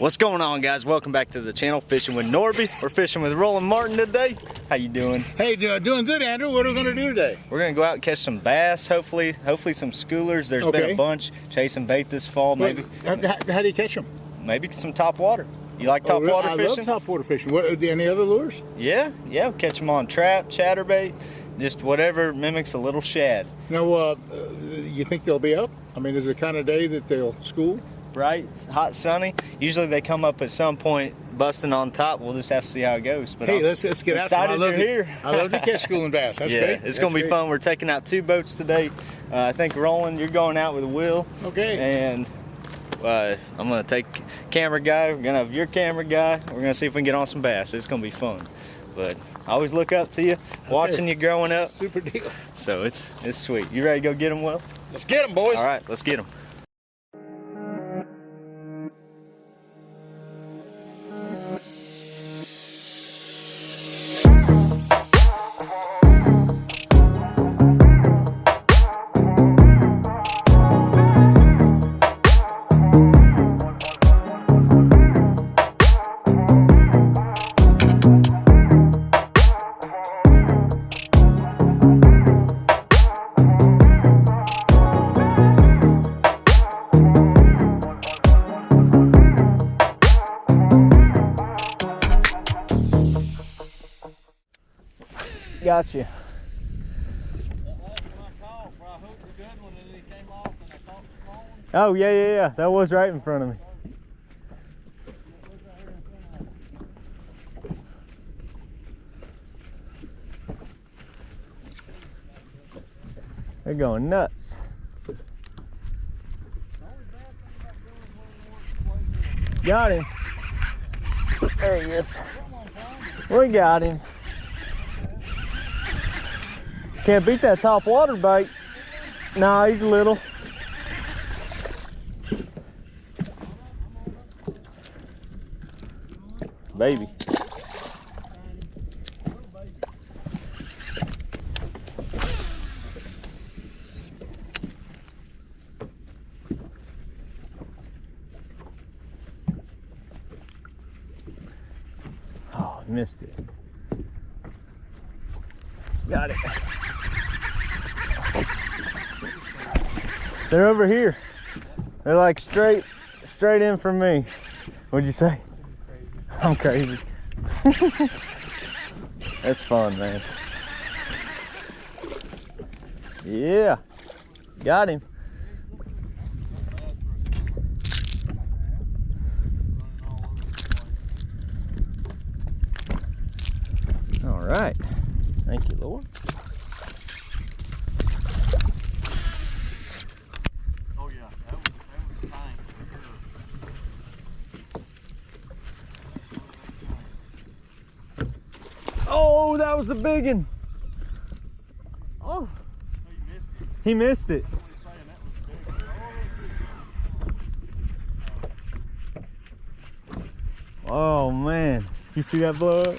What's going on, guys? Welcome back to the channel, Fishing with Norby. We're fishing with Roland Martin today. How you doing? Hey, doing good, Andrew. What are we gonna do today? We're gonna go out and catch some bass, hopefully some schoolers. There's been a bunch chasing bait this fall, maybe. How do you catch them? Maybe some top water. You like top water fishing? I love top water fishing. Any other lures? Yeah, we'll catch them on trap, chatterbait, just whatever mimics a little shad. Now, you think they'll be up? I mean, is it the kind of day that they'll school? Bright, hot, sunny. Usually they come up at some point, busting on top. We'll just have to see how it goes. But hey, let's get out. Excited you're here. I love to catch schooling bass. That's great. It's going to be fun. We're taking out 2 boats today. I think Roland, you're going out with Will. Okay. And I'm going to take camera guy. We're going to have your camera guy. We're going to see if we can get on some bass. It's going to be fun. But I always look up to you, watching you growing up. Super deal. So it's sweet. You ready to go get them, Will? Let's get them, boys. All right, let's get them. Gotcha. Oh, yeah. That was right in front of me. They're going nuts. Got him. There he is. We got him. Can't beat that top water bait. Nah, he's little. Baby. Oh, missed it. Got it. They're over here. They're like straight in from me. What'd you say? I'm crazy. That's fun, man. Yeah, got him. All right. Thank you, Lord. Oh yeah, that was fine for sure. Oh, that was a big one. Oh, he missed it. Oh man, you see that blow up?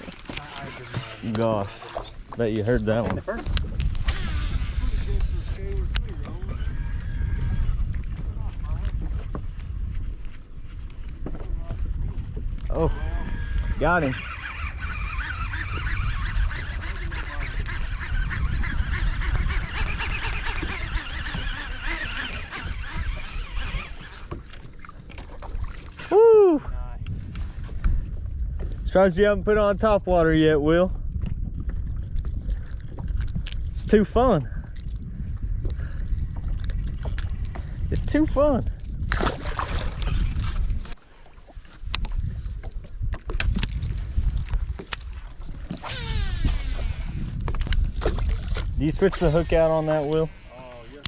Gosh, bet you heard that one. Oh, got him. Woo! Surprised you haven't put on top water yet, Will. It's too fun. It's too fun. Do you switch the hook out on that, Will? Oh, yeah.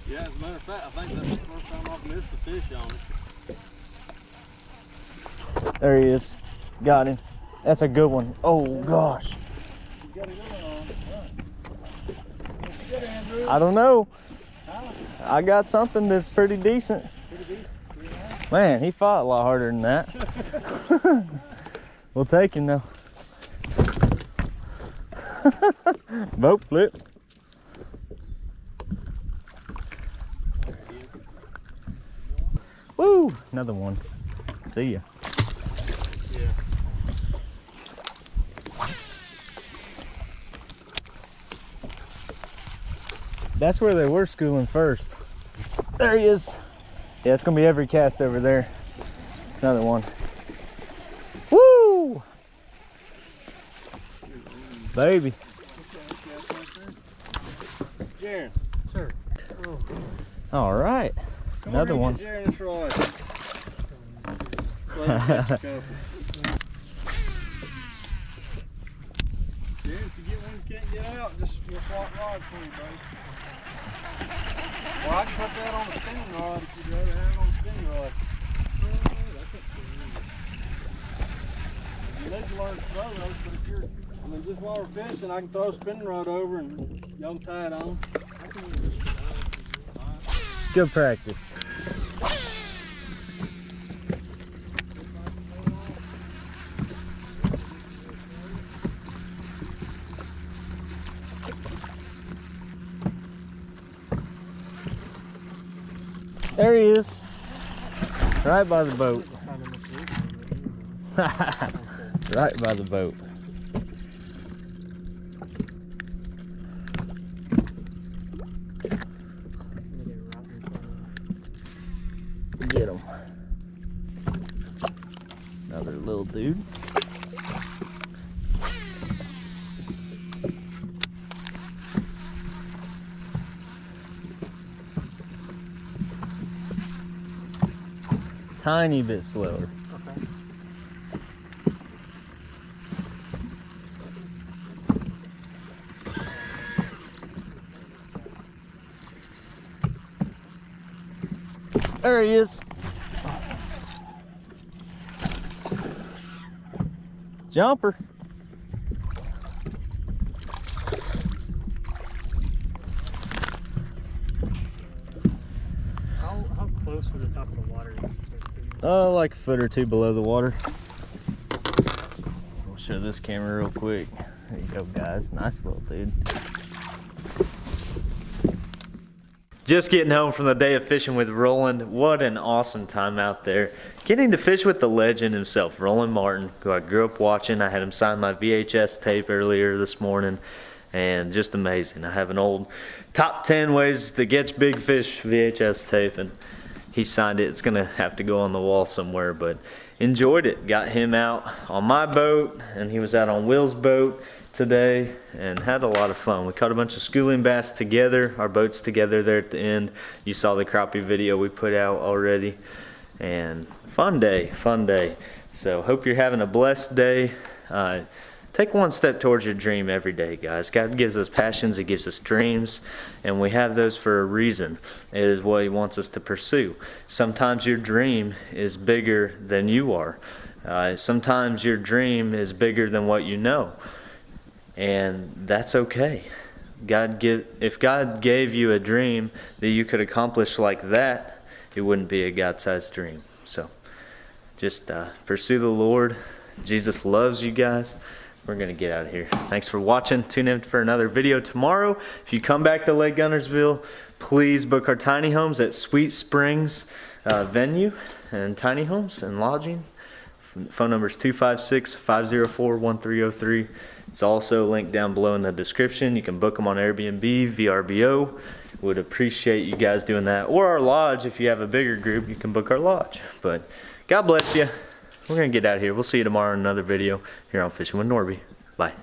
Yeah, as a matter of fact, I think that's the first time I've missed a fish on it. There he is. Got him. That's a good one. Oh, gosh. You got a good one on. What's good, Andrew? I don't know. Huh? I got something that's pretty decent. Pretty decent. Pretty nice. Man, he fought a lot harder than that. We'll take him though. Boat flip. Woo! Another one. See ya. Yeah. That's where they were schooling first. There he is. Yeah, it's gonna be every cast over there. Another one. Woo! Baby. Jaron. Sir. Oh. All right. Another one. Jaron and Troy. Jaron, if you get one you can't get out, just swap rods for me, buddy. Well, I can put that on the spinning rod if you'd rather have it on the spinning rod. You need to learn to throw those, but if you're, I mean, just while we're fishing, I can throw a spinning rod over and y'all can tie it on. Good practice. There he is, right by the boat. Right by the boat. Get him. Another little dude. Tiny bit slower. Okay. There he is. Jumper. How close to the top of the water is it? Oh, like a foot or two below the water. We'll show this camera real quick. There you go, guys. Nice little dude. Just getting home from the day of fishing with Roland. What an awesome time out there. Getting to fish with the legend himself, Roland Martin, who I grew up watching. I had him sign my VHS tape earlier this morning, and just amazing. I have an old top 10 ways to catch big fish VHS tape, and he signed it. It's gonna have to go on the wall somewhere, but enjoyed it. Got him out on my boat, and he was out on Will's boat today, and had a lot of fun. We caught a bunch of schooling bass together, our boats together there at the end. You saw the crappie video we put out already, and fun day, fun day. So hope you're having a blessed day. Take one step towards your dream every day, guys. God gives us passions, He gives us dreams, and we have those for a reason. It is what He wants us to pursue. Sometimes your dream is bigger than you are. Sometimes your dream is bigger than what you know, and that's okay. If God gave you a dream that you could accomplish like that, it wouldn't be a God-sized dream. So just pursue the Lord. Jesus loves you guys. We're going to get out of here. Thanks for watching. Tune in for another video tomorrow. If you come back to Lake Guntersville, please book our tiny homes at Sweet Springs venue and tiny homes and lodging. Phone number is 256-504-1303. It's also linked down below in the description. You can book them on Airbnb, VRBO. Would appreciate you guys doing that. Or our lodge. If you have a bigger group, you can book our lodge. But God bless you. We're going to get out of here. We'll see you tomorrow in another video here on Fishing with Norby. Bye.